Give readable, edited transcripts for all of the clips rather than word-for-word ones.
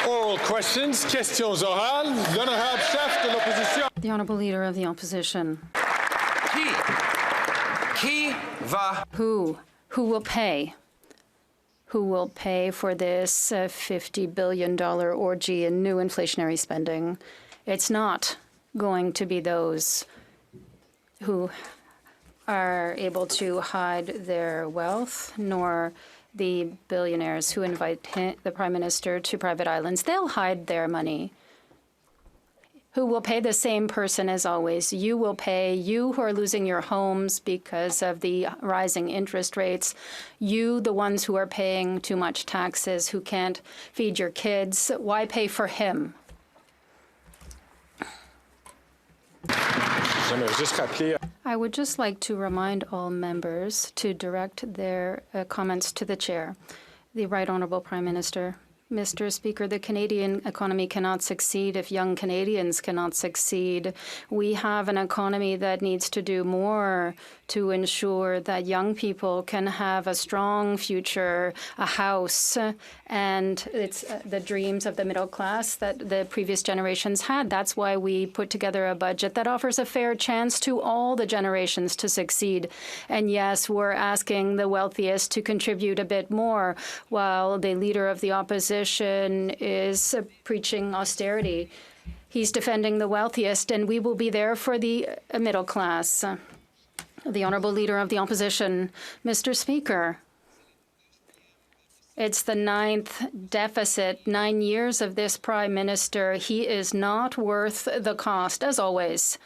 Oral questions, questions orales. L'honorable chef de l'opposition. The Honourable Leader of the Opposition. Qui va? Who will pay? Who will pay for this $50 billion orgy in new inflationary spending? It's not going to be those who are able to hide their wealth, nor the billionaires who invite the Prime Minister to private islands. They'll hide their money. Who will pay? The same person as always. You will pay. You who are losing your homes because of the rising interest rates. You, the ones who are paying too much taxes, who can't feed your kids. Why pay for him? I would just like to remind all members to direct their comments to the chair. The Right Honourable Prime Minister. Mr. Speaker, the Canadian economy cannot succeed if young Canadians cannot succeed. We have an economy that needs to do more to ensure that young people can have a strong future, a house, and it's the dreams of the middle class that the previous generations had. That's why we put together a budget that offers a fair chance to all the generations to succeed. And yes, we're asking the wealthiest to contribute a bit more, while the Leader of the Opposition is preaching austerity. He's defending the wealthiest, and we will be there for the middle class. The Honourable Leader of the Opposition. Mr. Speaker, it's the 9th deficit, 9 years of this Prime Minister. He is not worth the cost, as always.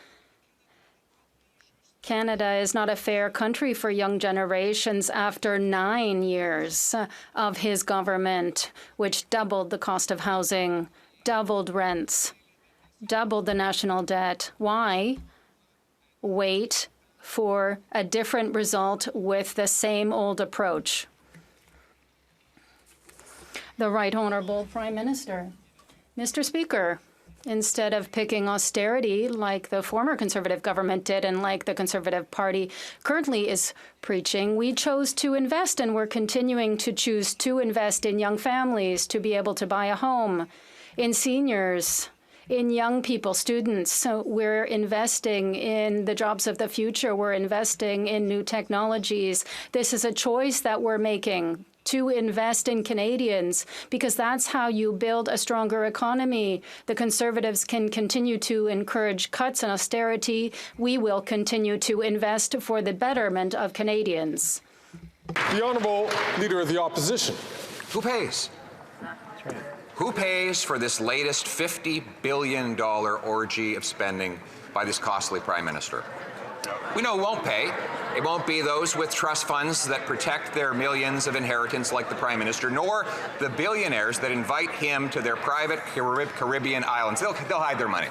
Canada is not a fair country for young generations after 9 years of his government, which doubled the cost of housing, doubled rents, doubled the national debt. Why wait for a different result with the same old approach? The Right Honourable Prime Minister. Mr. Speaker, instead of picking austerity like the former Conservative government did and like the Conservative Party currently is preaching, we chose to invest, and we're continuing to choose to invest in young families to be able to buy a home, in seniors, in young people, students. So we're investing in the jobs of the future. We're investing in new technologies. This is a choice that we're making to invest in Canadians, because that's how you build a stronger economy. The Conservatives can continue to encourage cuts and austerity. We will continue to invest for the betterment of Canadians. The Honourable Leader of the Opposition. Who pays? That's right. Who pays for this latest $50 billion orgy of spending by this costly Prime Minister? We know who won't pay. It won't be those with trust funds that protect their millions of inheritance like the Prime Minister, nor the billionaires that invite him to their private Caribbean islands. They'll hide their money.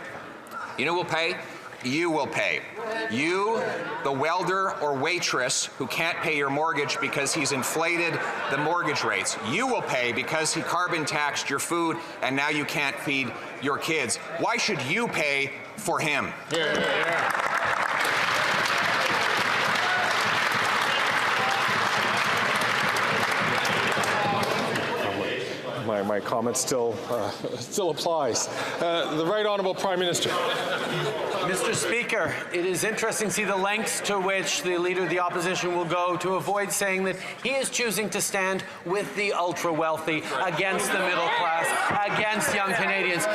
You know who will pay? You will pay. You, the welder or waitress who can't pay your mortgage because he's inflated the mortgage rates. You will pay because he carbon taxed your food and now you can't feed your kids. Why should you pay for him? Yeah. My comment still applies. The Right Honourable Prime Minister. Mr. Speaker, it is interesting to see the lengths to which the Leader of the Opposition will go to avoid saying that he is choosing to stand with the ultra-wealthy, against the middle class, against young Canadians.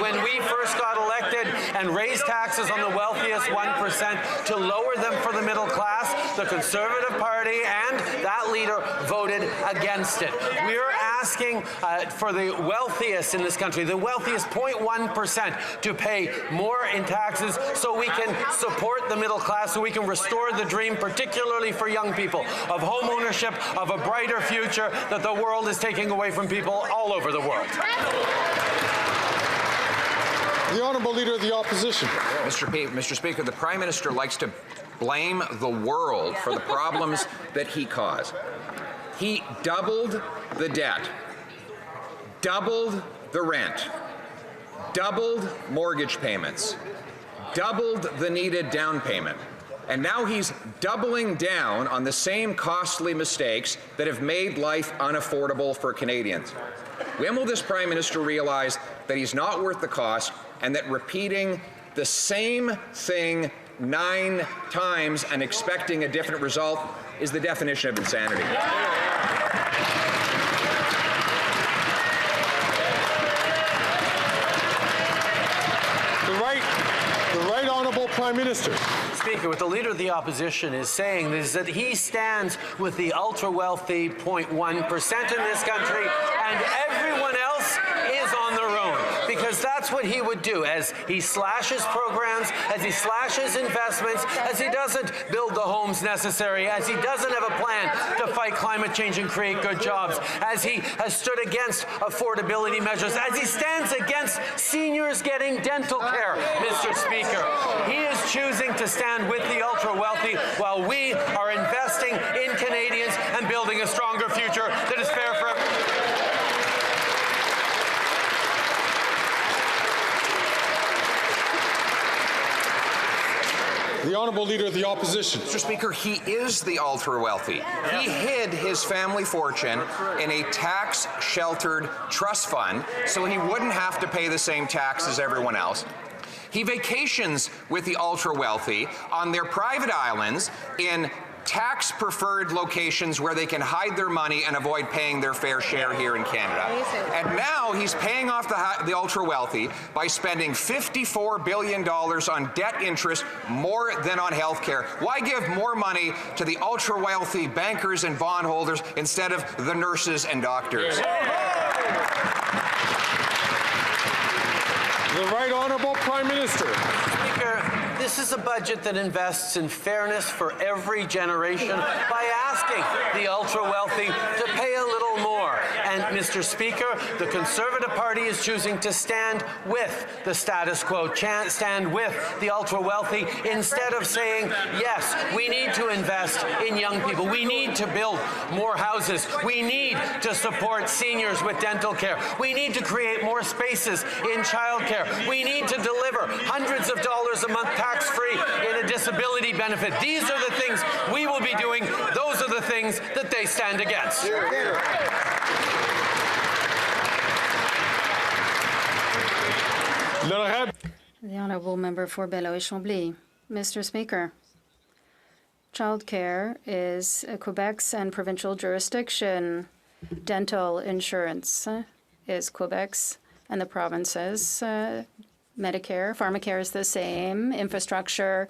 When we first got elected and raised taxes on the wealthiest 1% to lower them for the middle class, the Conservative Party and that leader voted against it. We're asking for the wealthiest in this country, the wealthiest 0.1%, to pay more in taxes so we can support the middle class, so we can restore the dream, particularly for young people, of home ownership, of a brighter future that the world is taking away from people all over the world. The Honourable Leader of the Opposition. Mr. Speaker, the Prime Minister likes to blame the world for the problems that he caused. He doubled the debt, doubled the rent, doubled mortgage payments, doubled the needed down payment, and now he's doubling down on the same costly mistakes that have made life unaffordable for Canadians. When will this Prime Minister realize that he's not worth the cost and that repeating the same thing 9 times and expecting a different result is the definition of insanity? The right honourable Prime Minister. Speaker, what the Leader of the Opposition is saying is that he stands with the ultra-wealthy 0.1% in this country, and everyone else is on their own. Because that's what he would do as he slashes programs, as he slashes investments, as he doesn't build the homes necessary, as he doesn't have a plan to fight climate change and create good jobs, as he has stood against affordability measures, as he stands against seniors getting dental care, Mr. Speaker. He is choosing to stand with the ultra-wealthy while we are investing in Canadians and building a stronger future that is fair for everyone. The Honourable Leader of the Opposition. Mr. Speaker, he is the ultra-wealthy. He hid his family fortune in a tax-sheltered trust fund so he wouldn't have to pay the same tax as everyone else. He vacations with the ultra-wealthy on their private islands in tax-preferred locations where they can hide their money and avoid paying their fair share here in Canada. And now he's paying off the ultra-wealthy by spending $54 billion on debt interest, more than on health care. Why give more money to the ultra-wealthy bankers and bondholders instead of the nurses and doctors? The right honourable Prime Minister. Speaker, this is a budget that invests in fairness for every generation by asking the ultra-wealthy to pay a little more. And, Mr. Speaker, the Conservative Party is choosing to stand with the status quo, stand with the ultra-wealthy, instead of saying, yes, we need to invest in young people. We need to build more houses. We need to support seniors with dental care. We need to create more spaces in childcare. We need to deliver hundreds of dollars a month tax-free in a disability benefit. These are the things we will be doing. Those are the things that they stand against. The Honourable Member for Beloeil-Chambly. Mr. Speaker, childcare is Quebec's and provincial jurisdiction. Dental insurance is Quebec's and the province's. Medicare, pharmacare is the same. Infrastructure,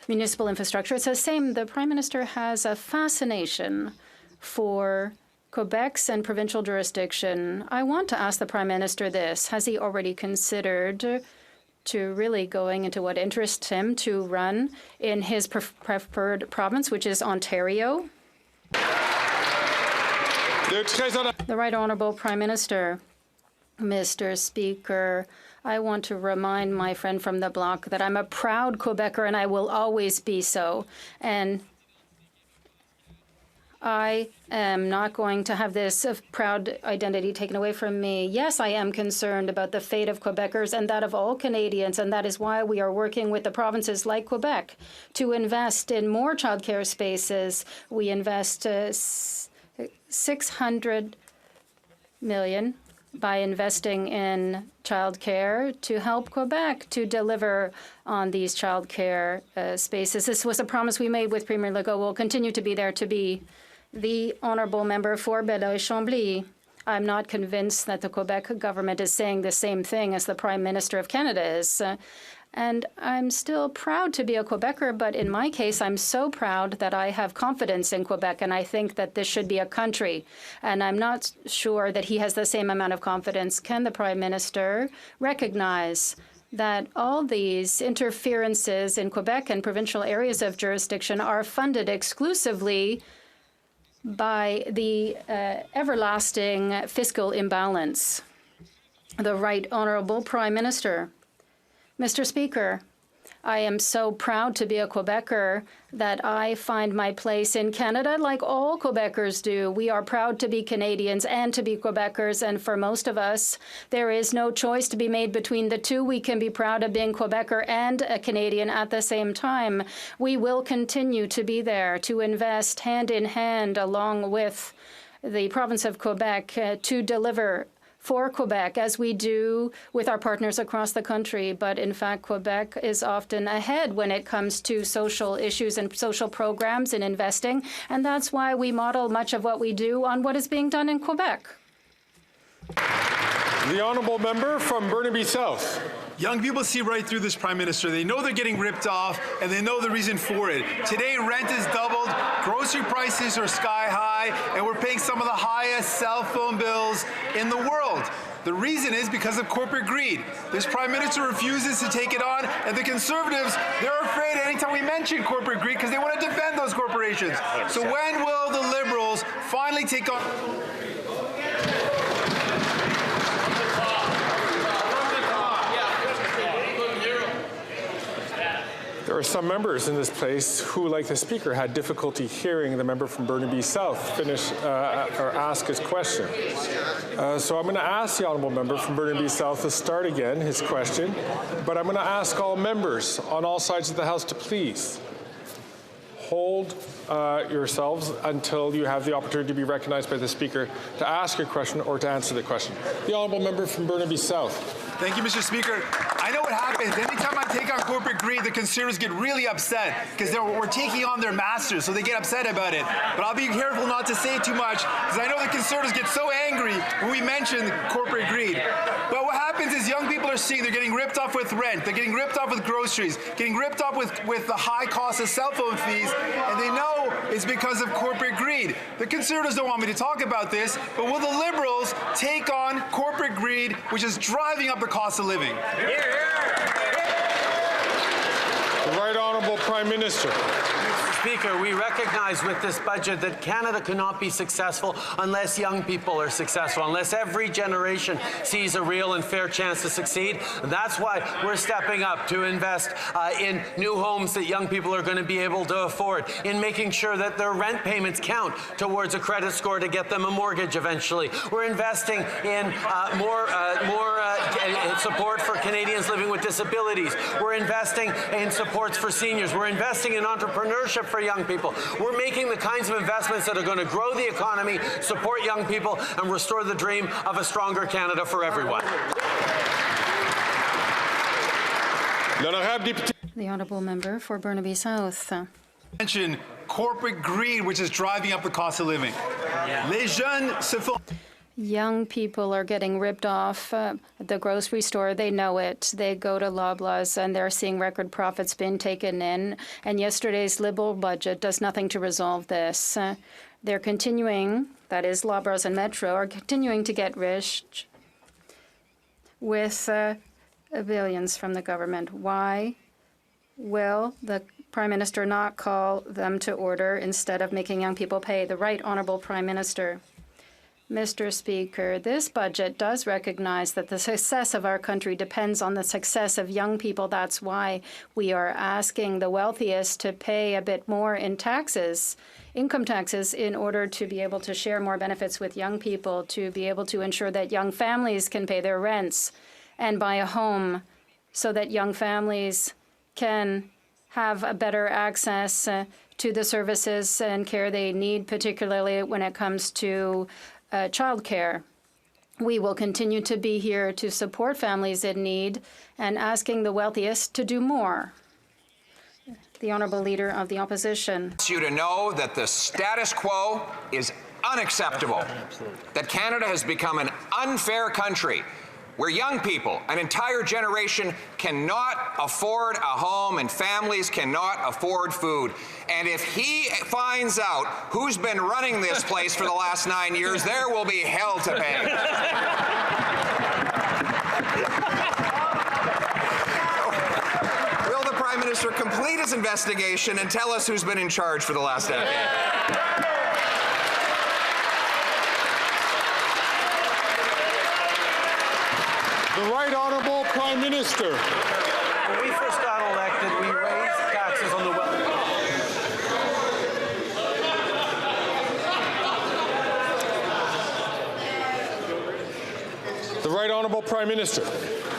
municipal infrastructure, it's the same. The Prime Minister has a fascination for Quebec's and provincial jurisdiction. I want to ask the Prime Minister this. Has he already considered to really going into what interests him to run in his preferred province, which is Ontario? The Right Honourable Prime Minister. Mr. Speaker, I want to remind my friend from the Bloc that I'm a proud Quebecer and I will always be so. And I am not going to have this proud identity taken away from me. Yes, I am concerned about the fate of Quebecers and that of all Canadians, and that is why we are working with the provinces like Quebec to invest in more childcare spaces. We invest $600 million by investing in childcare to help Quebec to deliver on these childcare spaces. This was a promise we made with Premier Legault. We'll continue to be there to be. The Honourable Member for Beloeil-Chambly. I'm not convinced that the Quebec government is saying the same thing as the Prime Minister of Canada is. And I'm still proud to be a Quebecer, but in my case, I'm so proud that I have confidence in Quebec, and I think that this should be a country. And I'm not sure that he has the same amount of confidence. Can the Prime Minister recognize that all these interferences in Quebec and provincial areas of jurisdiction are funded exclusively by the everlasting fiscal imbalance? The Right Honourable Prime Minister. Mr. Speaker, I am so proud to be a Quebecer that I find my place in Canada like all Quebecers do. We are proud to be Canadians and to be Quebecers, and for most of us, there is no choice to be made between the two. We can be proud of being Quebecer and a Canadian at the same time. We will continue to be there to invest hand in hand along with the province of Quebec to deliver for Quebec, as we do with our partners across the country. But in fact, Quebec is often ahead when it comes to social issues and social programs and investing. And that's why we model much of what we do on what is being done in Quebec. The honourable member from Burnaby South. Young people see right through this Prime Minister. They know they're getting ripped off, and they know the reason for it. Today, rent is doubled, grocery prices are sky high, and we're paying some of the highest cell phone bills in the world. The reason is because of corporate greed. This Prime Minister refuses to take it on, and the Conservatives, they're afraid anytime we mention corporate greed because they want to defend those corporations. So when will the Liberals finally take on... There are some members in this place who, like the Speaker, had difficulty hearing the member from Burnaby South finish or ask his question. So I'm going to ask the honourable member from Burnaby South to start again his question, but I'm going to ask all members on all sides of the House to please hold yourselves until you have the opportunity to be recognized by the Speaker to ask your question or to answer the question. The honourable member from Burnaby South. Thank you, Mr. Speaker. I know what happens. Anytime I take on corporate greed, the Conservatives get really upset because we're taking on their masters, so they get upset about it. But I'll be careful not to say too much because I know the Conservatives get so angry when we mention corporate greed. But what happens is young people are seeing they're getting ripped off with rent, they're getting ripped off with groceries, getting ripped off with the high cost of cell phone fees, and they know it's because of corporate greed. The Conservatives don't want me to talk about this, but will the Liberals take on corporate greed, which is driving up the cost of living? The Right Honourable Prime Minister. Mr. Speaker, we recognize with this budget that Canada cannot be successful unless young people are successful, unless every generation sees a real and fair chance to succeed. And that's why we're stepping up to invest in new homes that young people are going to be able to afford, in making sure that their rent payments count towards a credit score to get them a mortgage eventually. We're investing in more support for Canadians living with disabilities. We're investing in supports for seniors. We're investing in entrepreneurship for young people. We're making the kinds of investments that are going to grow the economy, support young people, and restore the dream of a stronger Canada for everyone. The honourable member for Burnaby South. Mention corporate greed, which is driving up the cost of living. Les jeunes se font... Young people are getting ripped off at the grocery store. They know it. They go to Loblaws and they're seeing record profits being taken in. And yesterday's Liberal budget does nothing to resolve this. They're continuing, that is, Loblaws and Metro, are continuing to get rich with billions from the government. Why will the Prime Minister not call them to order instead of making young people pay? The Right Honourable Prime Minister. Mr. Speaker, this budget does recognize that the success of our country depends on the success of young people. That's why we are asking the wealthiest to pay a bit more in taxes, income taxes, in order to be able to share more benefits with young people, to be able to ensure that young families can pay their rents and buy a home so that young families can have a better access to the services and care they need, particularly when it comes to childcare. We will continue to be here to support families in need and asking the wealthiest to do more. The Honourable Leader of the Opposition. I want you to know that the status quo is unacceptable, that Canada has become an unfair country where young people, an entire generation, cannot afford a home and families cannot afford food. And if he finds out who's been running this place for the last 9 years, there will be hell to pay. Will the Prime Minister complete his investigation and tell us who's been in charge for the last decade? The Right Honourable Prime Minister. When we first got elected, we raised taxes on the wealthy. The Right Honourable Prime Minister.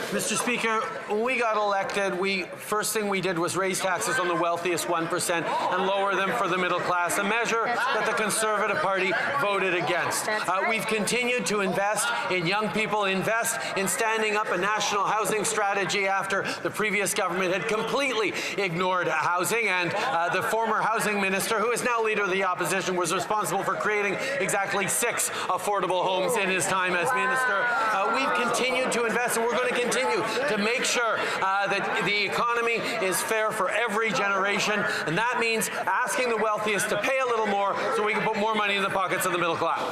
Mr. Speaker, when we got elected, first thing we did was raise taxes on the wealthiest 1% and lower them for the middle class, a measure that the Conservative Party voted against. We've continued to invest in young people, invest in standing up a national housing strategy after the previous government had completely ignored housing, and the former housing minister, who is now leader of the opposition, was responsible for creating exactly 6 affordable homes in his time as minister. We've continued to invest, and we're going to continue to make sure that the economy is fair for every generation, and that means asking the wealthiest to pay a little more so we can put more money in the pockets of the middle class.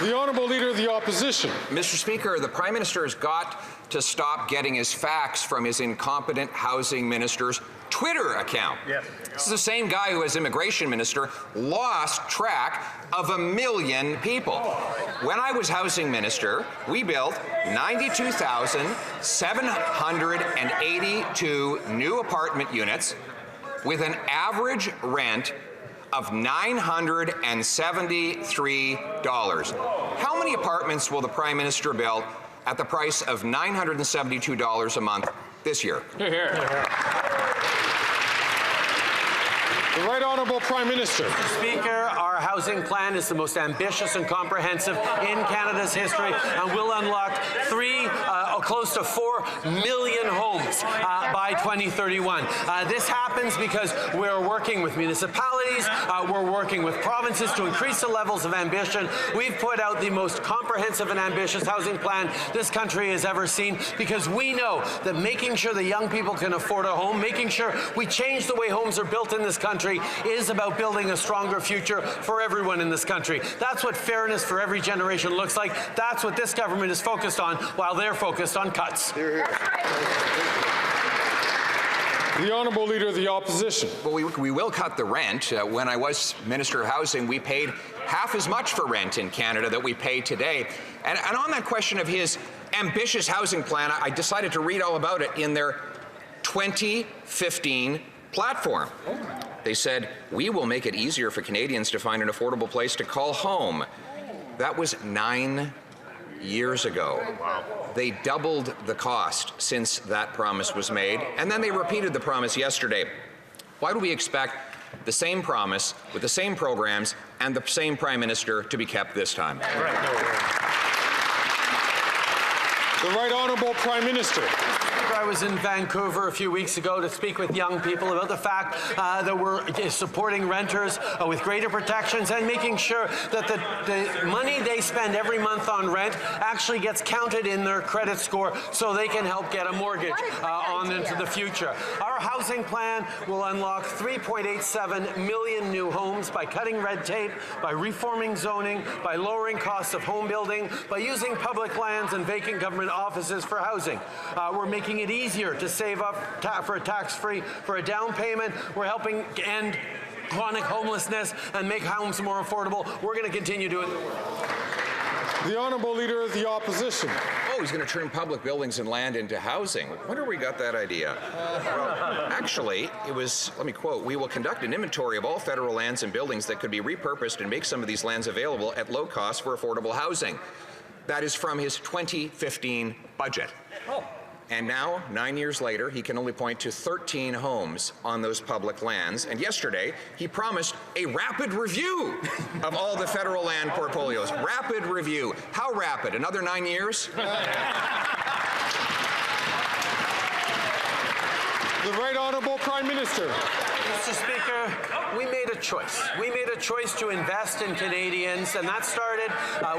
The Honourable Leader of the Opposition. Mr. Speaker, the Prime Minister has got to stop getting his facts from his incompetent housing minister's Twitter account. Yes. This is the same guy who, as immigration minister, lost track of 1 million people. When I was housing minister, we built 92,782 new apartment units with an average rent of $973. How many apartments will the Prime Minister build at the price of $972 a month this year? Here. The Right Honourable Prime Minister. Speaker, our housing plan is the most ambitious and comprehensive in Canada's history, and will unlock close to 4 million homes by 2031. This happens because we're working with municipalities, we're working with provinces to increase the levels of ambition. We've put out the most comprehensive and ambitious housing plan this country has ever seen, because we know that making sure that young people can afford a home, making sure we change the way homes are built in this country, is about building a stronger future for everyone in this country. That's what fairness for every generation looks like. That's what this government is focused on, while they're focused on cuts. The Honourable Leader of the Opposition. Well, we will cut the rent. When I was Minister of Housing, we paid half as much for rent in Canada that we pay today. And on that question of his ambitious housing plan, I decided to read all about it in their 2015 platform. They said, "We will make it easier for Canadians to find an affordable place to call home." That was 9 years ago. Wow. They doubled the cost since that promise was made, and then they repeated the promise yesterday. Why do we expect the same promise with the same programs and the same Prime Minister to be kept this time? The Right Honourable Prime Minister. I was in Vancouver a few weeks ago to speak with young people about the fact that we're supporting renters with greater protections and making sure that the money they spend every month on rent actually gets counted in their credit score so they can help get a mortgage on into the future. Our housing plan will unlock 3.87 million new homes by cutting red tape, by reforming zoning, by lowering costs of home building, by using public lands and vacant government offices for housing. We're making it easier to save up for a tax-free for a down payment. We're helping end chronic homelessness and make homes more affordable. We're going to continue doing the work. The Honourable Leader of the Opposition. Oh, he's going to turn public buildings and land into housing. Wonder where we got that idea. Well, actually, it was, let me quote, "We will conduct an inventory of all federal lands and buildings that could be repurposed and make some of these lands available at low cost for affordable housing." That is from his 2015 budget. Oh. And now, 9 years later, he can only point to 13 homes on those public lands. And yesterday, he promised a rapid review of all the federal land portfolios. Rapid review. How rapid? Another 9 years? The Right Honourable Prime Minister. Mr. Speaker, we made a choice. We made a choice to invest in Canadians, and that started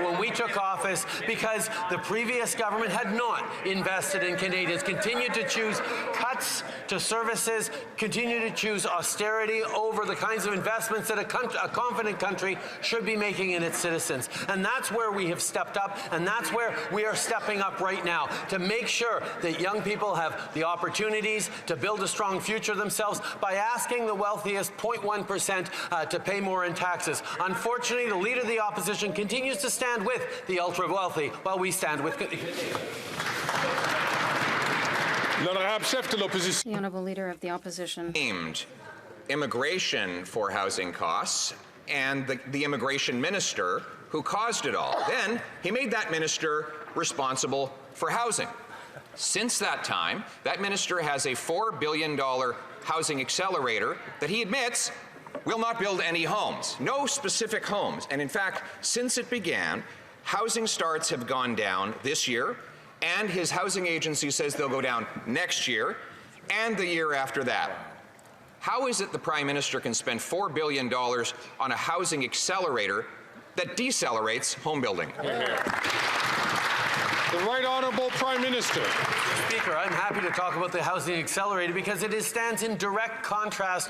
when we took office because the previous government had not invested in Canadians, continued to choose cuts to services, continued to choose austerity over the kinds of investments that a confident country should be making in its citizens. And that's where we have stepped up, and that's where we are stepping up right now to make sure that young people have the opportunities to build a strong future themselves by asking the wealthiest 0.1% to pay more in taxes. Unfortunately, the Leader of the Opposition continues to stand with the ultra-wealthy while we stand with... The Honourable Leader of the Opposition. Named immigration for housing costs, and the immigration minister who caused it all. Then he made that minister responsible for housing. Since that time, that minister has a $4 billion housing accelerator that he admits will not build any homes, no specific homes. And in fact, since it began, housing starts have gone down this year, and his housing agency says they'll go down next year and the year after that. How is it the Prime Minister can spend $4 billion on a housing accelerator that decelerates home building? The Right Honourable Prime Minister. Speaker, I'm happy to talk about the housing accelerator because it stands in direct contrast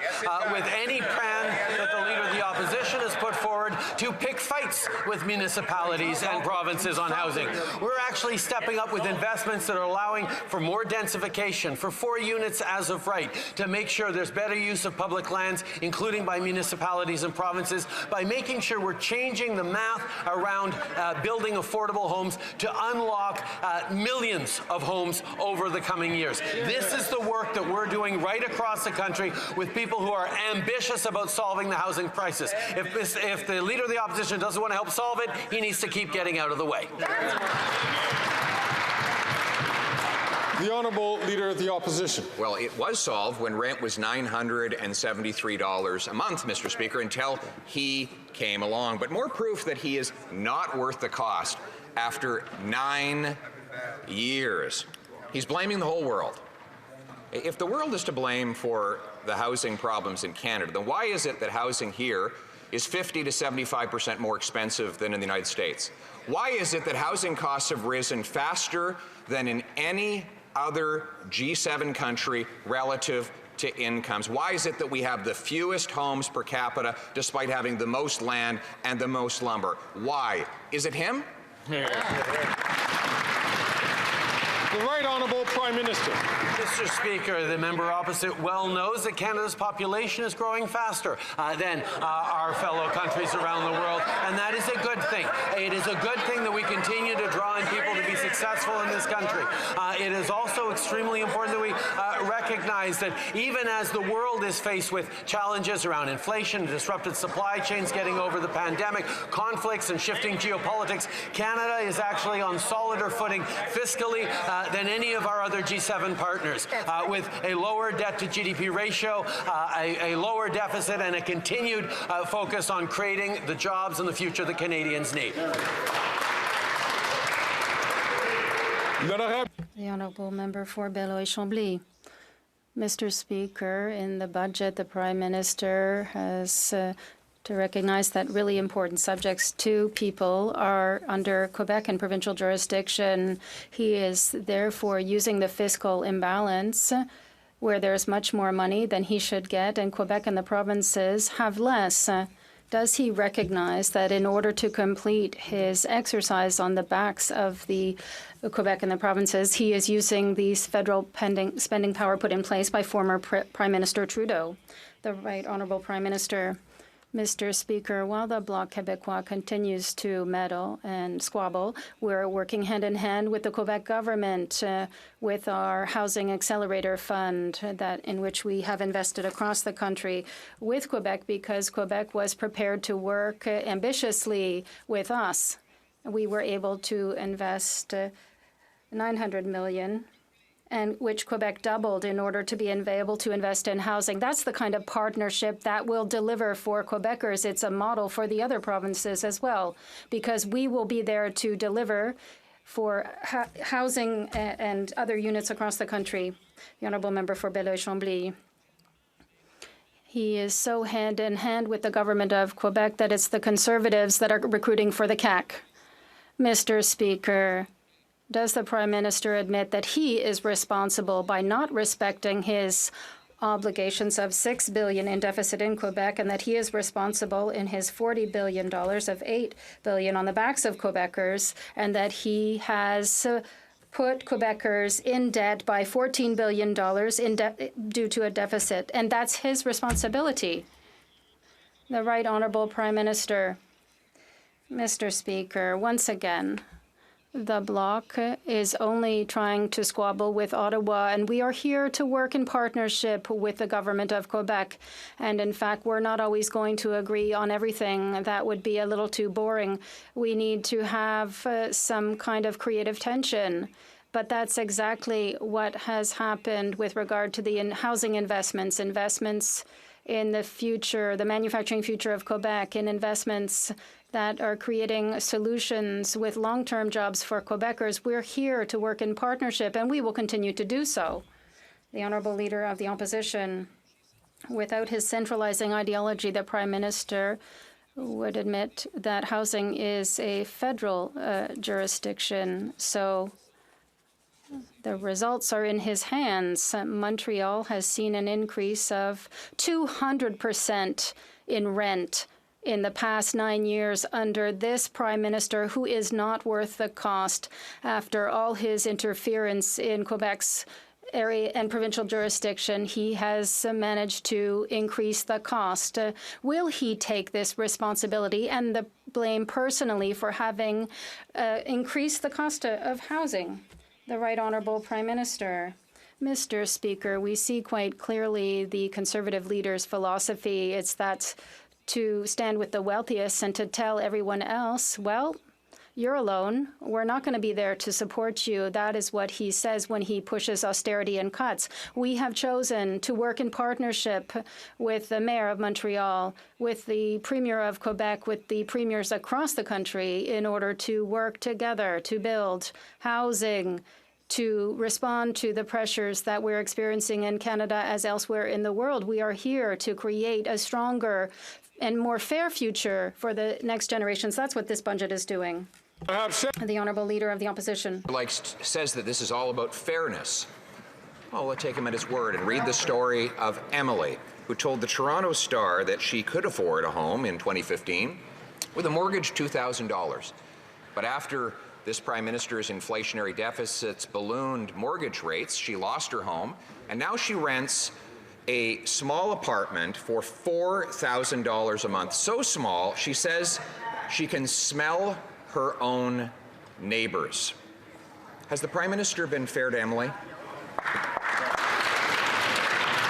with any plan that the Leader of the Opposition has put forward to pick fights with municipalities and provinces on housing. We're actually stepping up with investments that are allowing for more densification, for 4 units as of right, to make sure there's better use of public lands, including by municipalities and provinces, by making sure we're changing the math around building affordable homes to unlock millions of homes over the coming years. This is the work that we're doing right across the country with people who are ambitious about solving the housing crisis. If the Leader of the Opposition doesn't want to help solve it, he needs to keep getting out of the way. The Honourable Leader of the Opposition. Well, it was solved when rent was $973 a month, Mr. Speaker, until he came along. But more proof that he is not worth the cost after 9 years. He's blaming the whole world. If the world is to blame for the housing problems in Canada, then why is it that housing here is 50 to 75% more expensive than in the United States? Why is it that housing costs have risen faster than in any other G7 country relative to incomes? Why is it that we have the fewest homes per capita despite having the most land and the most lumber? Why? Is it him? The Right Honourable Prime Minister. Mr. Speaker, the member opposite well knows that Canada's population is growing faster than our fellow countries around the world, and that is a good thing. It is a good thing that we continue to draw in people to be successful in this country. It is also extremely important that we recognize that even as the world is faced with challenges around inflation, disrupted supply chains, getting over the pandemic, conflicts and shifting geopolitics, Canada is actually on solider footing fiscally than any of our other G7 partners, with a lower debt to GDP ratio, a lower deficit, and a continued focus on creating the jobs and the future that Canadians need. The Honourable Member for Beloit-Chambly. Mr. Speaker, in the budget, the Prime Minister has to recognize that really important subjects to people are under Quebec and provincial jurisdiction. He is therefore using the fiscal imbalance where there's much more money than he should get, and Quebec and the provinces have less. Does he recognize that in order to complete his exercise on the backs of the Quebec and the provinces, he is using these federal spending power put in place by former Prime Minister Trudeau? The Right Honourable Prime Minister. Mr. Speaker, while the Bloc Québécois continues to meddle and squabble, we're working hand in hand with the Quebec government with our Housing Accelerator Fund in which we have invested across the country with Quebec because Quebec was prepared to work ambitiously with us. We were able to invest $900 million, and which Quebec doubled in order to be able to invest in housing. That's the kind of partnership that will deliver for Quebecers. It's a model for the other provinces as well, because we will be there to deliver for housing and other units across the country. The Honourable Member for Beloit-Chambly. He is so hand in hand with the government of Quebec that it's the Conservatives that are recruiting for the CAQ. Mr. Speaker, does the Prime Minister admit that he is responsible by not respecting his obligations of $6 billion in deficit in Quebec, and that he is responsible in his $40 billion of $8 billion on the backs of Quebecers, and that he has put Quebecers in debt by $14 billion due to a deficit, and that's his responsibility? The Right Honourable Prime Minister. Mr. Speaker, once again, The Bloc is only trying to squabble with Ottawa, and we are here to work in partnership with the government of Quebec. And in fact, we're not always going to agree on everything. That would be a little too boring. We need to have some kind of creative tension. But that's exactly what has happened with regard to the housing investments in the future, the manufacturing future of Quebec, in investments that are creating solutions with long-term jobs for Quebecers. We're here to work in partnership, and we will continue to do so. The Honourable Leader of the Opposition, without his centralizing ideology, the Prime Minister would admit that housing is a federal jurisdiction. So the results are in his hands. Montreal has seen an increase of 200% in rent in the past 9 years under this Prime Minister, who is not worth the cost after all his interference in Quebec's area and provincial jurisdiction. He has managed to increase the cost. Will he take this responsibility and the blame personally for having increased the cost of housing? The Right Honourable Prime Minister. Mr. Speaker, we see quite clearly the Conservative leader's philosophy. It's that to stand with the wealthiest and to tell everyone else, well, you're alone. We're not going to be there to support you. That is what he says when he pushes austerity and cuts. We have chosen to work in partnership with the Mayor of Montreal, with the Premier of Quebec, with the premiers across the country in order to work together to build housing, to respond to the pressures that we're experiencing in Canada as elsewhere in the world. We are here to create a stronger and more fair future for the next generations. That's what this budget is doing. The Honourable Leader of the Opposition. Says that this is all about fairness. Well, we'll take him at his word and read the story of Emily, who told the Toronto Star that she could afford a home in 2015 with a mortgage $2,000. But after this Prime Minister's inflationary deficits ballooned mortgage rates, she lost her home, and now she rents a small apartment for $4,000 a month. So small, she says she can smell her own neighbors. Has the Prime Minister been fair to Emily?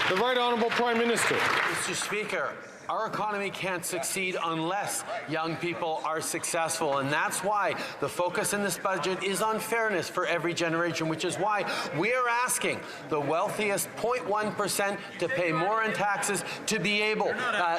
The Right Honourable Prime Minister. Mr. Speaker, our economy can't succeed unless young people are successful, and that's why the focus in this budget is on fairness for every generation, which is why we are asking the wealthiest 0.1% to pay more in taxes to be able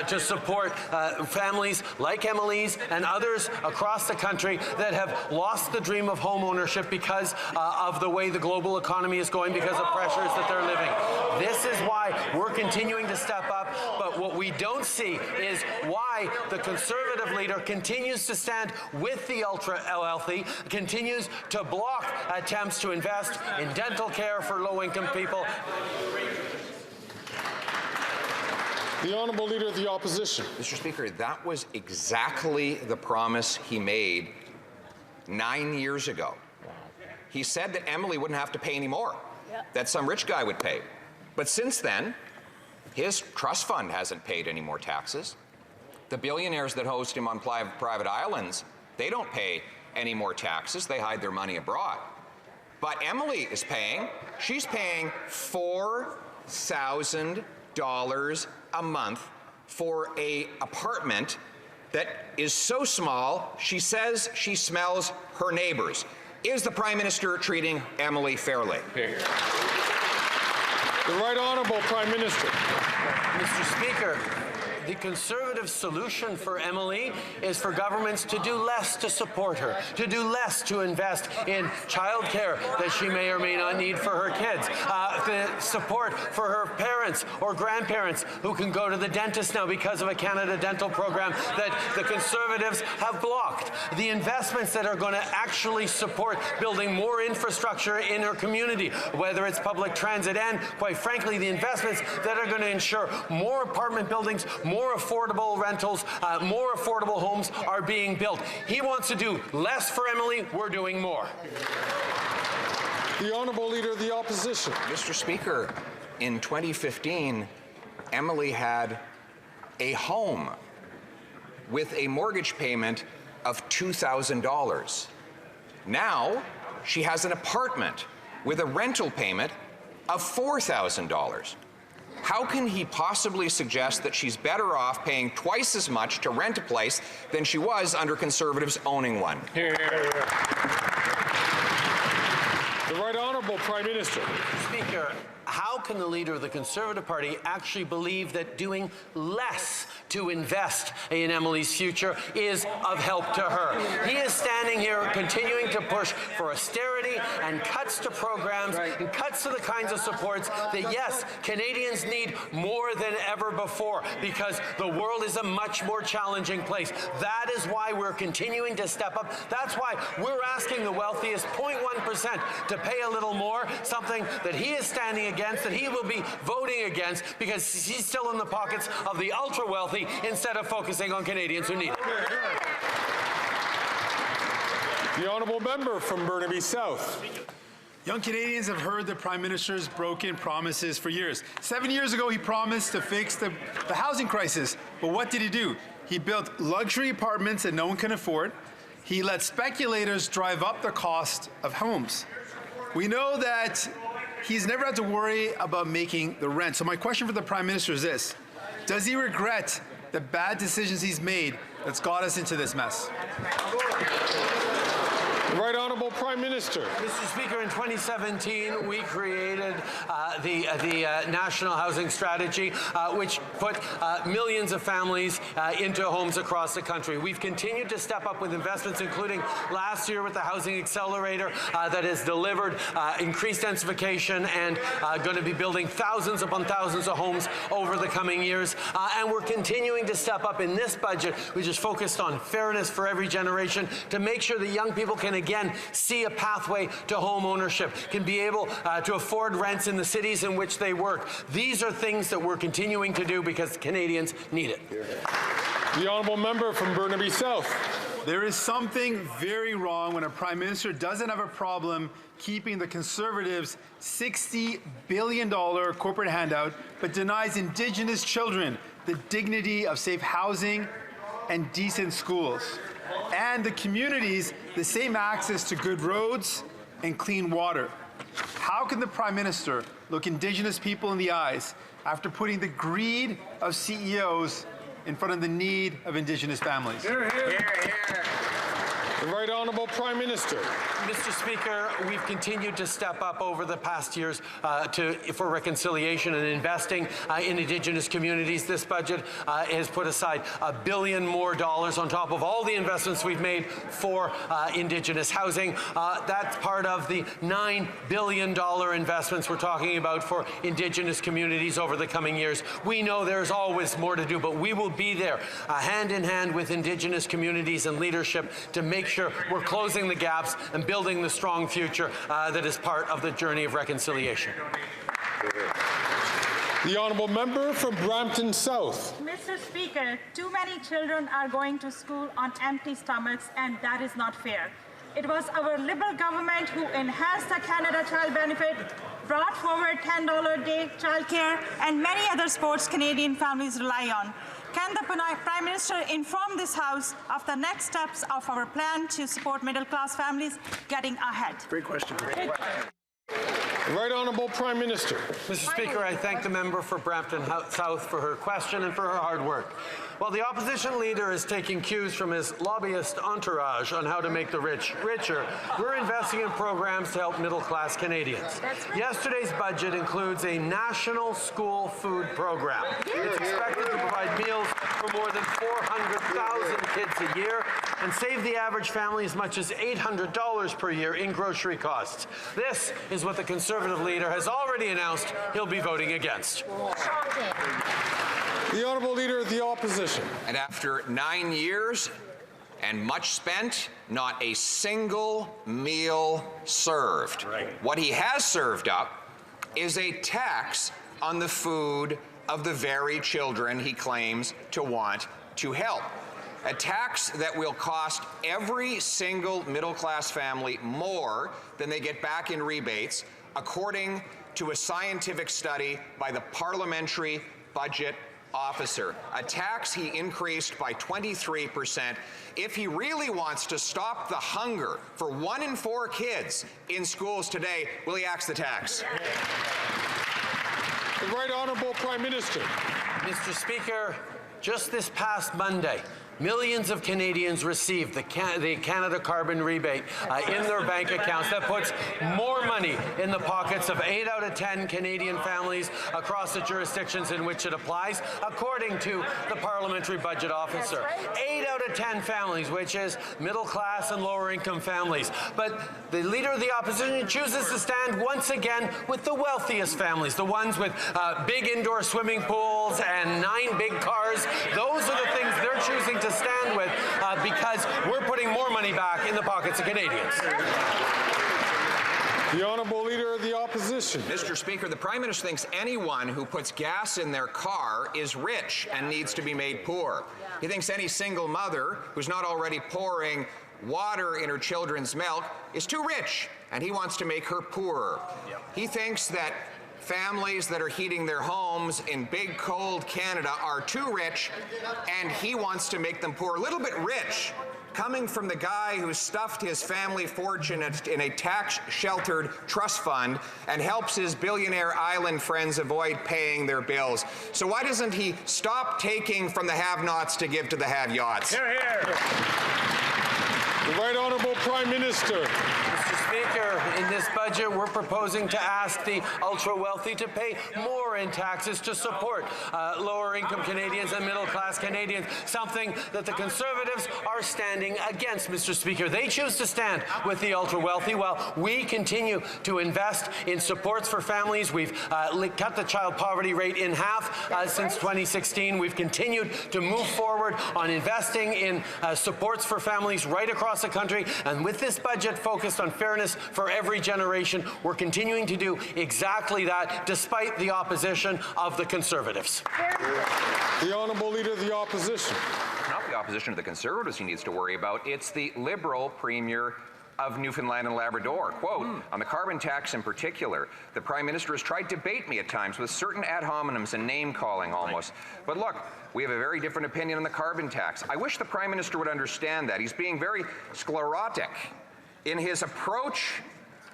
to support families like Emily's and others across the country that have lost the dream of home ownership because of the way the global economy is going, because of pressures that they're living. This is why we're continuing to step up, but what we don't see is why the Conservative leader continues to stand with the ultra-wealthy, continues to block attempts to invest in dental care for low-income people. The Honourable Leader of the Opposition. Mr. Speaker, that was exactly the promise he made 9 years ago. He said that Emily wouldn't have to pay any more, that some rich guy would pay. But since then, his trust fund hasn't paid any more taxes. The billionaires that host him on private islands, they don't pay any more taxes. They hide their money abroad. But Emily is paying. She's paying $4,000 a month for an apartment that is so small, she says she smells her neighbors. Is the Prime Minister treating Emily fairly? The Right Honourable Prime Minister. Mr. Speaker, the Conservative solution for Emily is for governments to do less to support her, to do less to invest in childcare that she may or may not need for her kids, the support for her parents or grandparents who can go to the dentist now because of a Canada Dental program that the Conservatives have blocked, the investments that are going to actually support building more infrastructure in her community, whether it's public transit and, quite frankly, the investments that are going to ensure more apartment buildings, more affordable rentals, more affordable homes are being built. He wants to do less for Emily. We're doing more. The Honourable Leader of the Opposition. Mr. Speaker, in 2015, Emily had a home with a mortgage payment of $2,000. Now, she has an apartment with a rental payment of $4,000. How can he possibly suggest that she's better off paying twice as much to rent a place than she was under Conservatives owning one? Here, here, here. The Right Honourable Prime Minister. Speaker, how can the leader of the Conservative Party actually believe that doing less to invest in Emily's future is of help to her? He is standing here continuing to push for austerity and cuts to programs and cuts to the kinds of supports that, yes, Canadians need more than ever before, because the world is a much more challenging place. That is why we're continuing to step up. That's why we're asking the wealthiest 0.1% to pay a little more, something that he is standing against, that he will be voting against, because he's still in the pockets of the ultra-wealthy instead of focusing on Canadians who need it. The Honourable Member from Burnaby South. Young Canadians have heard the Prime Minister's broken promises for years. 7 years ago, he promised to fix the housing crisis. But what did he do? He built luxury apartments that no one can afford. He let speculators drive up the cost of homes. We know that he's never had to worry about making the rent. So my question for the Prime Minister is this: does he regret the bad decisions he's made that's got us into this mess? Right Honourable Prime Minister. Mr. Speaker, in 2017, we created the National Housing Strategy, which put millions of families into homes across the country. We've continued to step up with investments, including last year with the Housing Accelerator that has delivered increased densification and going to be building thousands upon thousands of homes over the coming years. And we're continuing to step up in this budget, which is focused on fairness for every generation, to make sure that young people can again see a pathway to home ownership, can be able to afford rents in the cities in which they work. These are things that we're continuing to do because Canadians need it. The Honourable Member from Burnaby South. There is something very wrong when a Prime Minister doesn't have a problem keeping the Conservatives' $60 billion corporate handout, but denies Indigenous children the dignity of safe housing and decent schools, and the communities the same access to good roads and clean water. How can the Prime Minister look Indigenous people in the eyes after putting the greed of CEOs in front of the need of Indigenous families? Hear, hear. Hear, hear. The Right Honourable Prime Minister. Mr. Speaker, we've continued to step up over the past years for reconciliation and investing in Indigenous communities. This budget has put aside $1 billion more on top of all the investments we've made for Indigenous housing. That's part of the $9 billion investments we're talking about for Indigenous communities over the coming years. We know there's always more to do, but we will be there hand in hand with Indigenous communities and leadership to make sure we're closing the gaps and building the strong future that is part of the journey of reconciliation. The Honourable Member from Brampton South. Mr. Speaker, too many children are going to school on empty stomachs, and that is not fair. It was our Liberal government who enhanced the Canada Child Benefit, brought forward $10 a day childcare, and many other sports Canadian families rely on. Can the Prime Minister inform this House of the next steps of our plan to support middle-class families getting ahead? Great question. Right Honourable Prime Minister. Mr. Speaker, I thank the member for Brampton South for her question and for her hard work. While the opposition leader is taking cues from his lobbyist entourage on how to make the rich richer, we're investing in programs to help middle-class Canadians. Yesterday's budget includes a national school food program. It's expected to provide meals for more than 400,000 kids a year and save the average family as much as $800 per year in grocery costs. This is what the Conservative leader has already announced he'll be voting against. The Honourable Leader of the Opposition. And after 9 years and much spent, not a single meal served. Right. What he has served up is a tax on the food of the very children he claims to want to help. A tax that will cost every single middle-class family more than they get back in rebates, according to a scientific study by the Parliamentary Budget officer, a tax he increased by 23%. If he really wants to stop the hunger for 1 in 4 kids in schools today, will he axe the tax? The Right Honourable Prime Minister. Mr. Speaker, just this past Monday, millions of Canadians received the Canada Carbon Rebate in their bank accounts. That puts more money in the pockets of 8 out of 10 Canadian families across the jurisdictions in which it applies, according to the Parliamentary Budget Officer. 8 out of 10 families, which is middle class and lower income families. But the Leader of the Opposition chooses to stand once again with the wealthiest families, the ones with big indoor swimming pools and 9 big cars. Those are the things they're choosing to stand with because we're putting more money back in the pockets of Canadians. The Honourable Leader of the Opposition. Mr. Speaker, the Prime Minister thinks anyone who puts gas in their car is rich and needs to be made poor. He thinks any single mother who's not already pouring water in her children's milk is too rich, and he wants to make her poorer. He thinks that families that are heating their homes in big, cold Canada are too rich, and he wants to make them poor. A little bit rich, coming from the guy who stuffed his family fortune in a tax-sheltered trust fund and helps his billionaire island friends avoid paying their bills. So why doesn't he stop taking from the have-nots to give to the have-yachts? Hear, hear. The Right Honourable Prime Minister. Mr. Speaker, in this budget, we're proposing to ask the ultra-wealthy to pay more in taxes to support lower-income Canadians and middle-class Canadians, something that the Conservatives are standing against, Mr. Speaker. They choose to stand with the ultra-wealthy while we continue to invest in supports for families. We've cut the child poverty rate in half since 2016. We've continued to move forward on investing in supports for families right across the country. And with this budget focused on fairness for every generation, we're continuing to do exactly that, despite the opposition of the Conservatives. The Honourable Leader of the Opposition. Not the opposition of the Conservatives he needs to worry about. It's the Liberal Premier of Newfoundland and Labrador. Quote, on the carbon tax in particular, the Prime Minister has tried to bait me at times with certain ad hominems and name-calling almost. But look, we have a very different opinion on the carbon tax. I wish the Prime Minister would understand that. He's being very sclerotic in his approach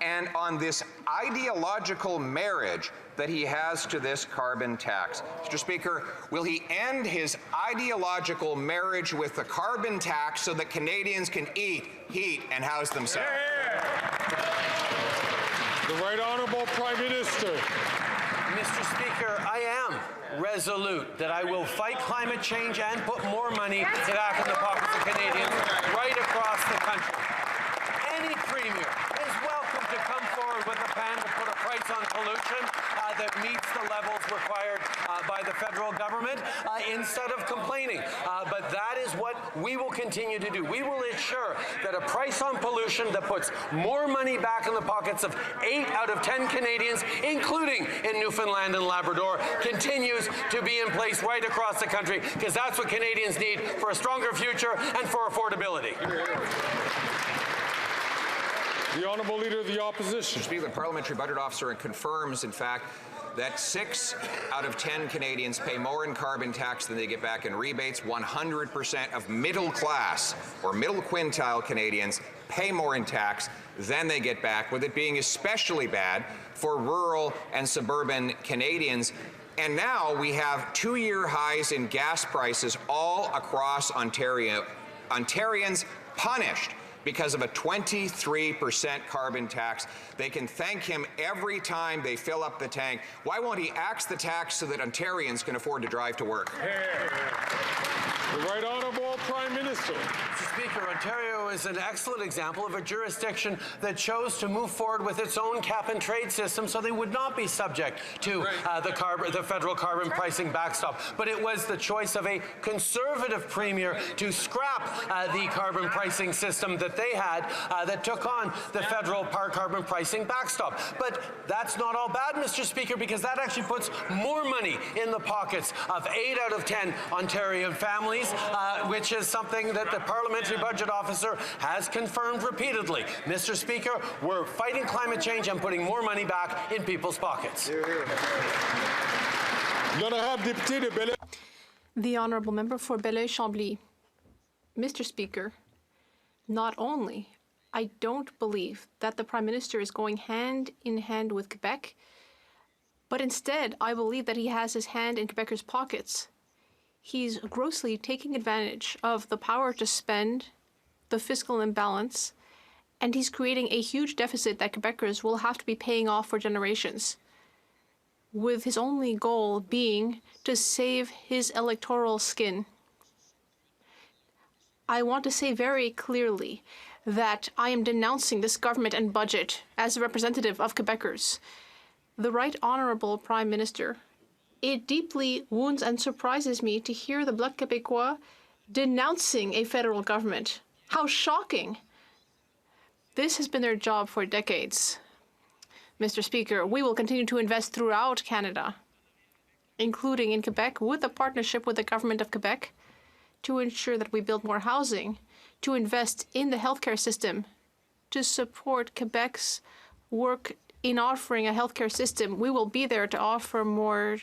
and on this ideological marriage that he has to this carbon tax. Mr. Speaker, will he end his ideological marriage with the carbon tax so that Canadians can eat, heat, and house themselves? The Right Honourable Prime Minister. Mr. Speaker, I am resolute that I will fight climate change and put more money back in the pockets of Canadians right across the country. Any Premier is welcome to come forward with a plan to put a price on pollution that meets the levels required by the federal government instead of complaining. But that is what we will continue to do. We will ensure that a price on pollution that puts more money back in the pockets of 8 out of 10 Canadians, including in Newfoundland and Labrador, continues to be in place right across the country, because that's what Canadians need for a stronger future and for affordability. The Honourable Leader of the Opposition. Speaker, the Parliamentary Budget Officer confirms, in fact, that 6 out of 10 Canadians pay more in carbon tax than they get back in rebates. 100% of middle class or middle quintile Canadians pay more in tax than they get back, with it being especially bad for rural and suburban Canadians. And now we have 2-year highs in gas prices all across Ontario. Ontarians punished because of a 23% carbon tax. They can thank him every time they fill up the tank. Why won't he axe the tax so that Ontarians can afford to drive to work? The Right Honourable Prime Minister. Mr. Speaker, Ontario is an excellent example of a jurisdiction that chose to move forward with its own cap-and-trade system so they would not be subject to the federal carbon pricing backstop. But it was the choice of a Conservative Premier to scrap the carbon pricing system that they had that took on the federal carbon pricing backstop. But that's not all bad, Mr. Speaker, because that actually puts more money in the pockets of 8 out of 10 Ontarian families, which is something that the Parliamentary Budget Officer has confirmed repeatedly. Mr. Speaker, we're fighting climate change and putting more money back in people's pockets. The Honourable Member for Belleuil-Chambly. Mr. Speaker, not only I don't believe that the Prime Minister is going hand in hand with Quebec, but instead I believe that he has his hand in Quebecers' pockets. He's grossly taking advantage of the power to spend, the fiscal imbalance, and he's creating a huge deficit that Quebecers will have to be paying off for generations, with his only goal being to save his electoral skin. I want to say very clearly that I am denouncing this government and budget as a representative of Quebecers. The Right Honourable Prime Minister, it deeply wounds and surprises me to hear the Bloc Québécois denouncing a federal government. How shocking! This has been their job for decades. Mr. Speaker, we will continue to invest throughout Canada, including in Quebec, with a partnership with the Government of Quebec, to ensure that we build more housing, to invest in the healthcare system, to support Quebec's work in offering a healthcare system. We will be there to offer more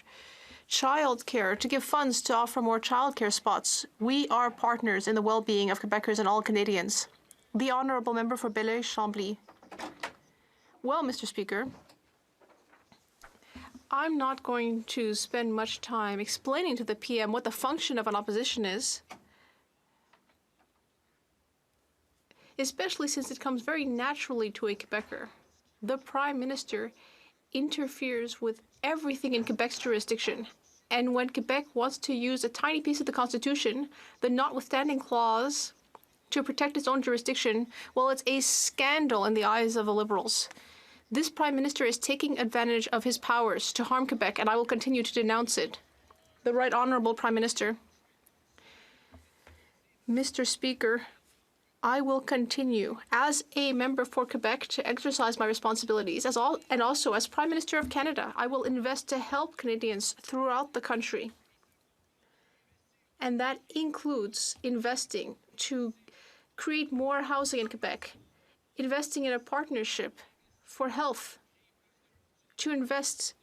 childcare, to give funds to offer more childcare spots. We are partners in the well-being of Quebecers and all Canadians. The Honourable Member for Belleuil-Chambly. Well, Mr. Speaker, I'm not going to spend much time explaining to the PM what the function of an opposition is, especially since it comes very naturally to a Quebecer. The Prime Minister interferes with everything in Quebec's jurisdiction, and when Quebec wants to use a tiny piece of the Constitution, the notwithstanding clause, to protect its own jurisdiction, well, it's a scandal in the eyes of the Liberals. This Prime Minister is taking advantage of his powers to harm Quebec, and I will continue to denounce it. The Right Honourable Prime Minister. Mr. Speaker, I will continue as a member for Quebec to exercise my responsibilities and also as Prime Minister of Canada. I will invest to help Canadians throughout the country. And that includes investing to create more housing in Quebec, investing in a partnership for health, to invest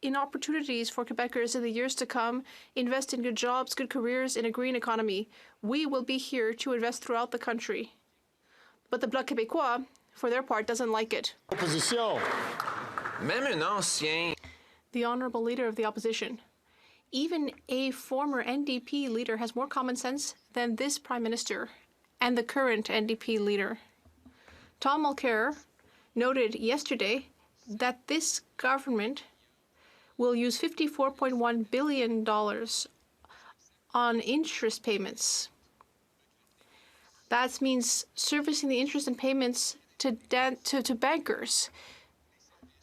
in opportunities for Quebecers in the years to come, invest in good jobs, good careers, in a green economy. We will be here to invest throughout the country. But the Bloc Québécois, for their part, doesn't like it. Opposition. Même un ancien. The Honourable Leader of the Opposition. Even a former NDP leader has more common sense than this Prime Minister and the current NDP leader. Tom Mulcair noted yesterday that this government will use $54.1 billion on interest payments. That means servicing the interest and payments to bankers.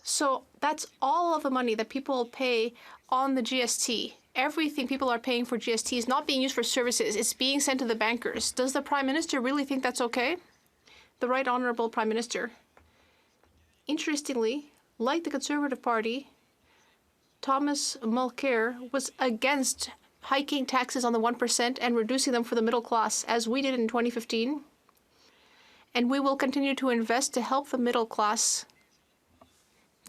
So that's all of the money that people pay on the GST. Everything people are paying for GST is not being used for services. It's being sent to the bankers. Does the Prime Minister really think that's okay? The Right Honourable Prime Minister. Interestingly, like the Conservative Party, Thomas Mulcair was against hiking taxes on the 1% and reducing them for the middle class, as we did in 2015. And we will continue to invest to help the middle class,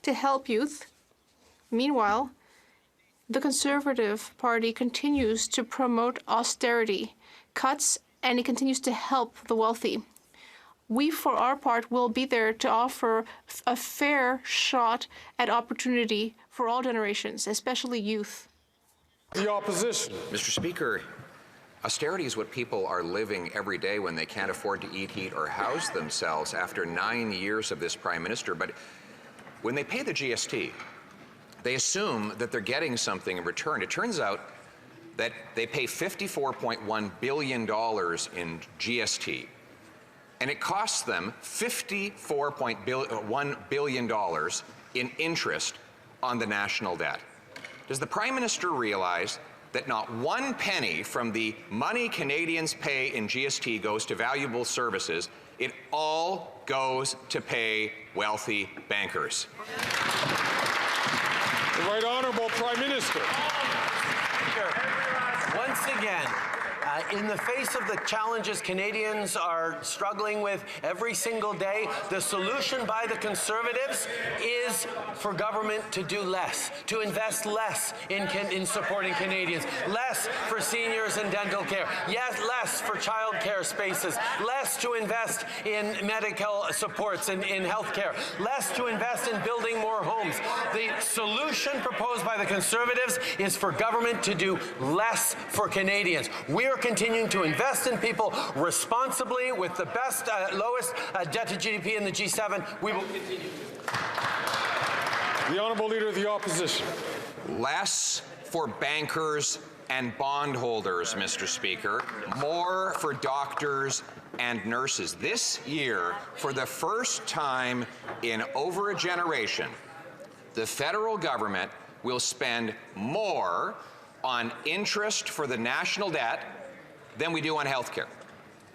to help youth. Meanwhile, the Conservative Party continues to promote austerity cuts, and it continues to help the wealthy. We, for our part, will be there to offer a fair shot at opportunity for all generations, especially youth. The opposition. Mr. Speaker, austerity is what people are living every day when they can't afford to eat, heat, or house themselves after 9 years of this Prime Minister. But when they pay the GST, they assume that they're getting something in return. It turns out that they pay $54.1 billion in GST. And it costs them $54.1 billion in interest on the national debt. Does the Prime Minister realize that not one penny from the money Canadians pay in GST goes to valuable services? It all goes to pay wealthy bankers. The Right Honourable Prime Minister. Once again, In the face of the challenges Canadians are struggling with every single day, the solution by the Conservatives is for government to do less, to invest less in supporting Canadians, less for seniors and dental care, yes, less for child care spaces, less to invest in medical supports and in health care, less to invest in building more homes. The solution proposed by the Conservatives is for government to do less for Canadians. We are continuing to invest in people responsibly with the best, lowest debt to GDP in the G7. We will continue. The Honourable Leader of the Opposition. Less for bankers and bondholders, Mr. Speaker. More for doctors and nurses. This year, for the first time in over a generation, the federal government will spend more on interest for the national debt than we do on health care,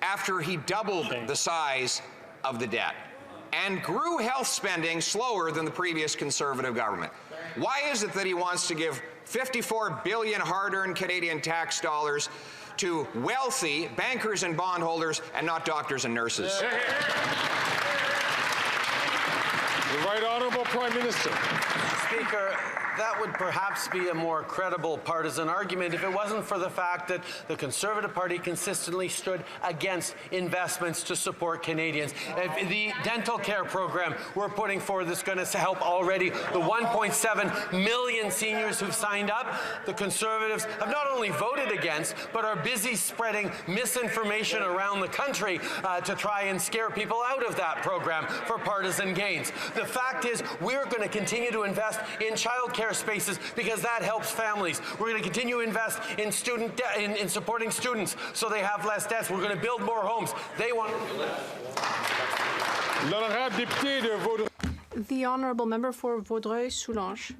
after he doubled the size of the debt and grew health spending slower than the previous Conservative government. Why is it that he wants to give $54 billion hard-earned Canadian tax dollars to wealthy bankers and bondholders and not doctors and nurses? The Right Honourable Prime Minister. Speaker, that would perhaps be a more credible partisan argument if it wasn't for the fact that the Conservative Party consistently stood against investments to support Canadians. The dental care program we're putting forward that's going to help already the 1.7 million seniors who've signed up, the Conservatives have not only voted against, but are busy spreading misinformation around the country to try and scare people out of that program for partisan gains. The fact is, we're going to continue to invest in child care spaces because that helps families. We're going to continue to invest in in supporting students so they have less debts. We're going to build more homes. They want L'honorable député de Vaudreuil. The Honourable Member for Vaudreuil-Soulanges.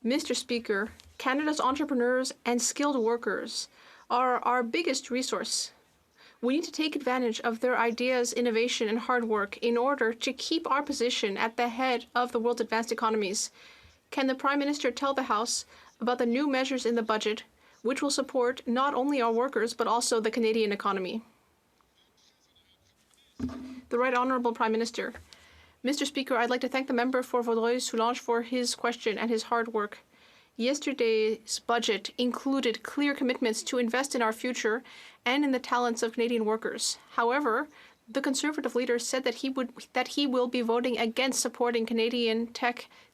Mr. Speaker, Canada's entrepreneurs and skilled workers are our biggest resource. We need to take advantage of their ideas, innovation, and hard work in order to keep our position at the head of the world's advanced economies. Can the Prime Minister tell the House about the new measures in the budget which will support not only our workers but also the Canadian economy? The Right Honourable Prime Minister. Mr. Speaker, I'd like to thank the member for Vaudreuil-Soulanges for his question and his hard work. Yesterday's budget included clear commitments to invest in our future and in the talents of Canadian workers. However, the Conservative leader said that he will be voting against supporting Canadian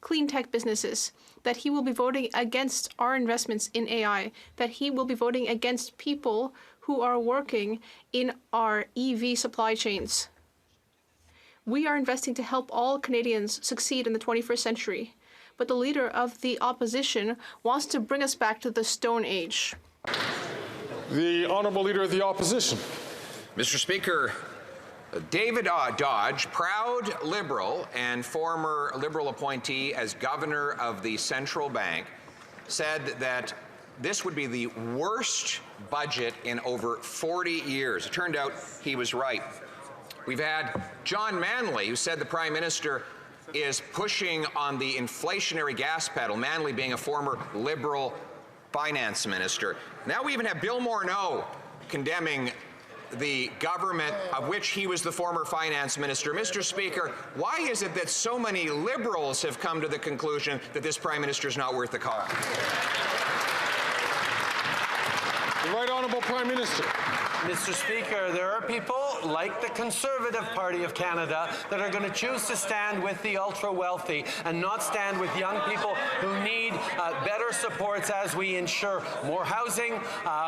clean tech businesses, that he will be voting against our investments in AI, that he will be voting against people who are working in our EV supply chains. We are investing to help all Canadians succeed in the 21st century, but the leader of the opposition wants to bring us back to the Stone Age. The Honourable Leader of the Opposition. Mr. Speaker, David Dodge, proud Liberal and former Liberal appointee as Governor of the Central Bank, said that this would be the worst budget in over 40 years. It turned out he was right. We've had John Manley, who said the Prime Minister is pushing on the inflationary gas pedal, Manley being a former Liberal finance minister. Now we even have Bill Morneau condemning the government of which he was the former finance minister. Mr. Speaker, why is it that so many Liberals have come to the conclusion that this Prime Minister is not worth the cost? The Right Honourable Prime Minister. Mr. Speaker, there are people like the Conservative Party of Canada that are going to choose to stand with the ultra-wealthy and not stand with young people who need better supports as we ensure more housing,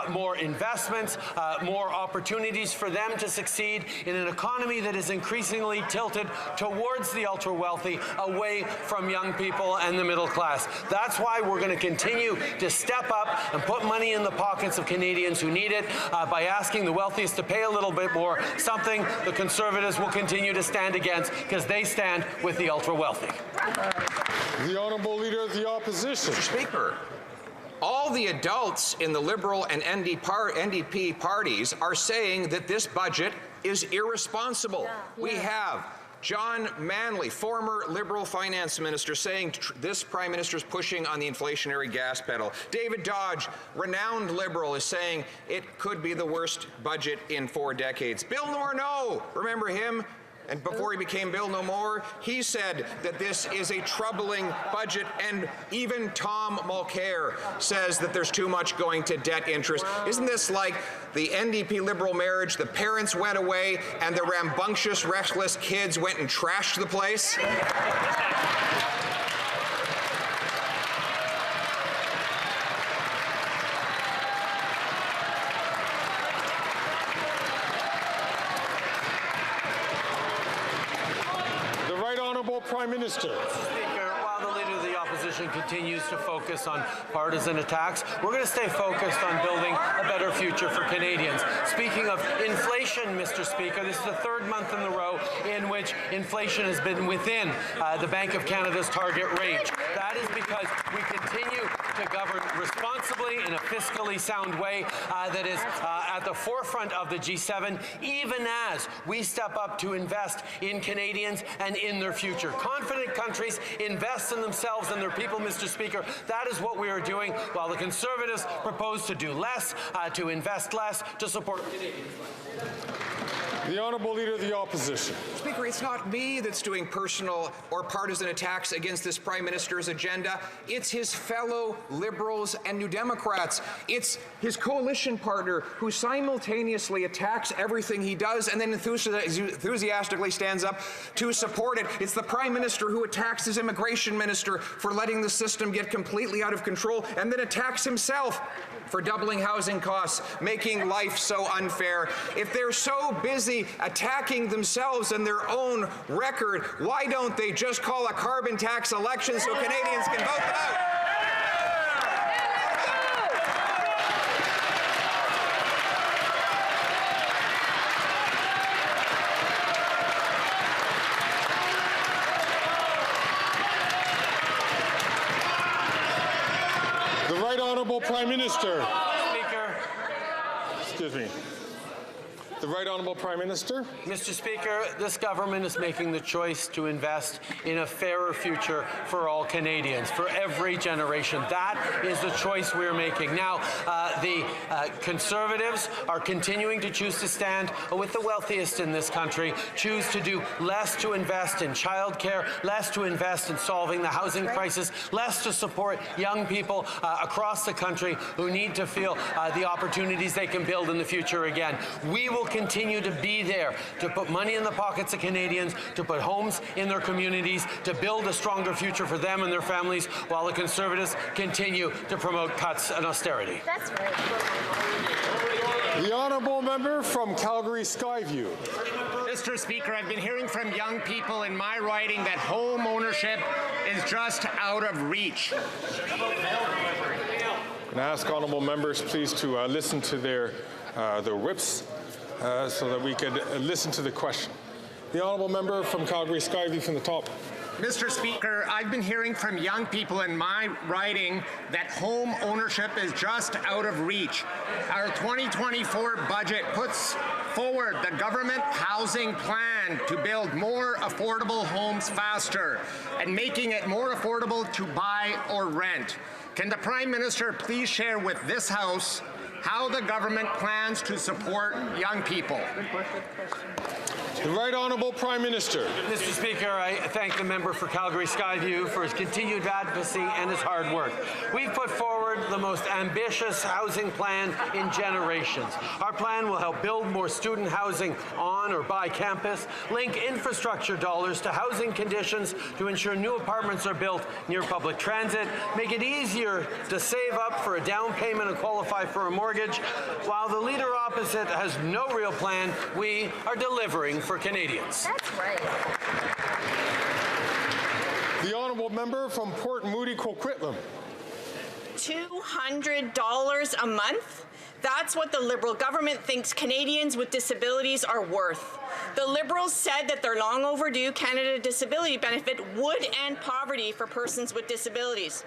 more investments, more opportunities for them to succeed in an economy that is increasingly tilted towards the ultra-wealthy, away from young people and the middle class. That's why we're going to continue to step up and put money in the pockets of Canadians who need it by asking the wealthiest to pay a little bit more, something the Conservatives will continue to stand against because they stand with the ultra-wealthy. The Honourable Leader of the Opposition. Mr. Speaker, all the adults in the Liberal and NDP parties are saying that this budget is irresponsible. We have John Manley, former Liberal finance minister, saying this Prime Minister is pushing on the inflationary gas pedal. David Dodge, renowned Liberal, is saying it could be the worst budget in 4 decades. Bill Morneau, remember him? And before he became Bill No More, he said that this is a troubling budget, and even Tom Mulcair says that there's too much going to debt interest. Isn't this like the NDP Liberal marriage? The parents went away and the rambunctious, restless kids went and trashed the place? Prime Minister. Speaker, while the Leader of the Opposition continues to focus on partisan attacks, we're going to stay focused on building a better future for Canadians. Speaking of inflation, Mr. Speaker, this is the 3rd month in a row in which inflation has been within the Bank of Canada's target range. That is because we continue to govern responsibly in a fiscally sound way that is at the forefront of the G7, even as we step up to invest in Canadians and in their future. Confident countries invest in themselves and their people, Mr. Speaker. That is what we are doing, while the Conservatives propose to do less, to invest less, to support Canadians. The Honourable Leader of the Opposition. Speaker, it's not me that's doing personal or partisan attacks against this Prime Minister's agenda. It's his fellow Liberals and New Democrats. It's his coalition partner who simultaneously attacks everything he does and then enthusiastically stands up to support it. It's the Prime Minister who attacks his immigration minister for letting the system get completely out of control and then attacks himself for doubling housing costs, making life so unfair. If they're so busy attacking themselves and their own record, why don't they just call a carbon tax election so Canadians can vote them out? The Right Honourable Prime Minister. Speaker. Excuse me. The Right Honourable Prime Minister. Mr. Speaker, this government is making the choice to invest in a fairer future for all Canadians, for every generation. That is the choice we're making. Now, the Conservatives are continuing to choose to stand with the wealthiest in this country, choose to do less to invest in childcare, less to invest in solving the housing crisis, less to support young people across the country who need to feel the opportunities they can build in the future again. We will continue to be there to put money in the pockets of Canadians, to put homes in their communities, to build a stronger future for them and their families, while the Conservatives continue to promote cuts and austerity. That's right. The Honourable Member from Calgary Skyview. Mr. Speaker, I've been hearing from young people in my riding that home ownership is just out of reach. I'm going to ask honourable members please to listen to their whips so that we could listen to the question. The Honourable Member from Calgary Skyview from the top. Mr. Speaker, I've been hearing from young people in my riding that home ownership is just out of reach. Our 2024 budget puts forward the government housing plan to build more affordable homes faster and making it more affordable to buy or rent. Can the Prime Minister please share with this House how the government plans to support young people? The Right Honourable Prime Minister. Mr. Speaker, I thank the member for Calgary Skyview for his continued advocacy and his hard work. We've put forward the most ambitious housing plan in generations. Our plan will help build more student housing on or by campus, link infrastructure dollars to housing conditions to ensure new apartments are built near public transit, make it easier to save up for a down payment and qualify for a mortgage. While the Leader opposite has no real plan, we are delivering for Canadians. That's right. The Honourable Member from Port Moody Coquitlam. $200 a month? That's what the Liberal government thinks Canadians with disabilities are worth. The Liberals said that their long overdue Canada Disability Benefit would end poverty for persons with disabilities.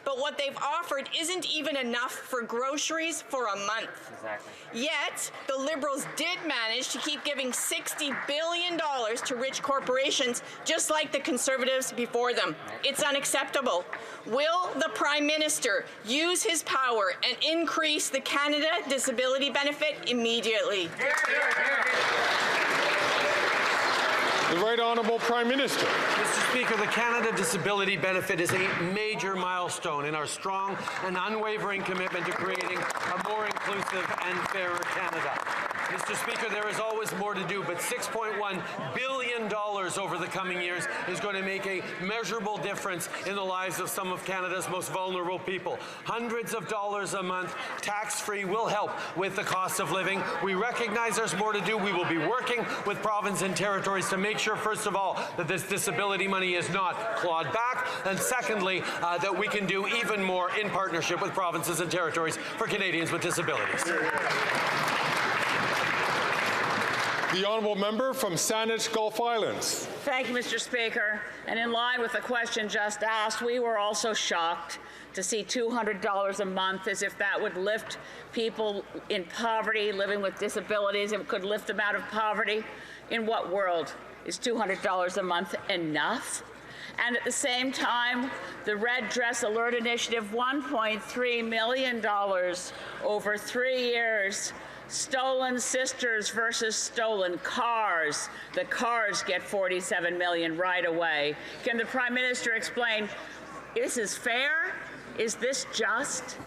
but what they've offered isn't even enough for groceries for a month. Exactly. Yet, the Liberals did manage to keep giving $60 billion to rich corporations, just like the Conservatives before them. It's unacceptable. Will the Prime Minister use his power and increase the Canada Disability Benefit immediately? The Right Honourable Prime Minister. Mr. Speaker, the Canada Disability Benefit is a major milestone in our strong and unwavering commitment to creating a more inclusive and fairer Canada. Mr. Speaker, there is always more to do, but $6.1 billion over the coming years is going to make a measurable difference in the lives of some of Canada's most vulnerable people. Hundreds of dollars a month, tax-free, will help with the cost of living. We recognize there's more to do. We will be working with provinces and territories to make sure, first of all, that this disability money is not clawed back, and secondly, that we can do even more in partnership with provinces and territories for Canadians with disabilities. The Honourable Member from Saanich Gulf Islands. Thank you, Mr. Speaker. And in line with the question just asked, we were also shocked to see $200 a month, as if that would lift people in poverty, living with disabilities, and could lift them out of poverty. In what world is $200 a month enough? And at the same time, the Red Dress Alert Initiative, $1.3 million over 3 years. Stolen sisters versus stolen cars. The cars get $47 million right away. Can the Prime Minister explain, is this fair? Is this just?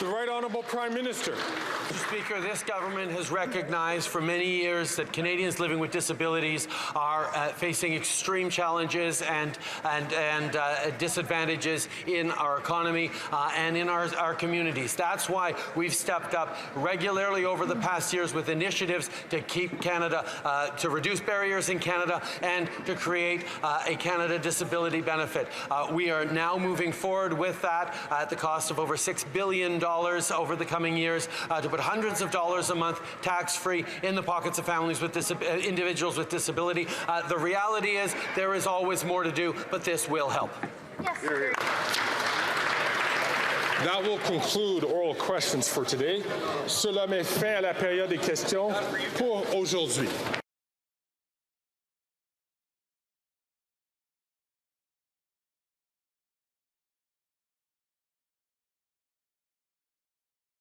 The Right Honourable Prime Minister. Mr. Speaker, this government has recognized for many years that Canadians living with disabilities are facing extreme challenges and disadvantages in our economy and in our communities. That's why we've stepped up regularly over the past years with initiatives to keep Canada, to reduce barriers in Canada and to create a Canada Disability Benefit. We are now moving forward with that at the cost of over $6 billion over the coming years to put hundreds of dollars a month tax-free in the pockets of families with individuals with disability. The reality is there is always more to do, but this will help. Yes. That will conclude oral questions for today. Cela met fin à la période des questions pour aujourd'hui.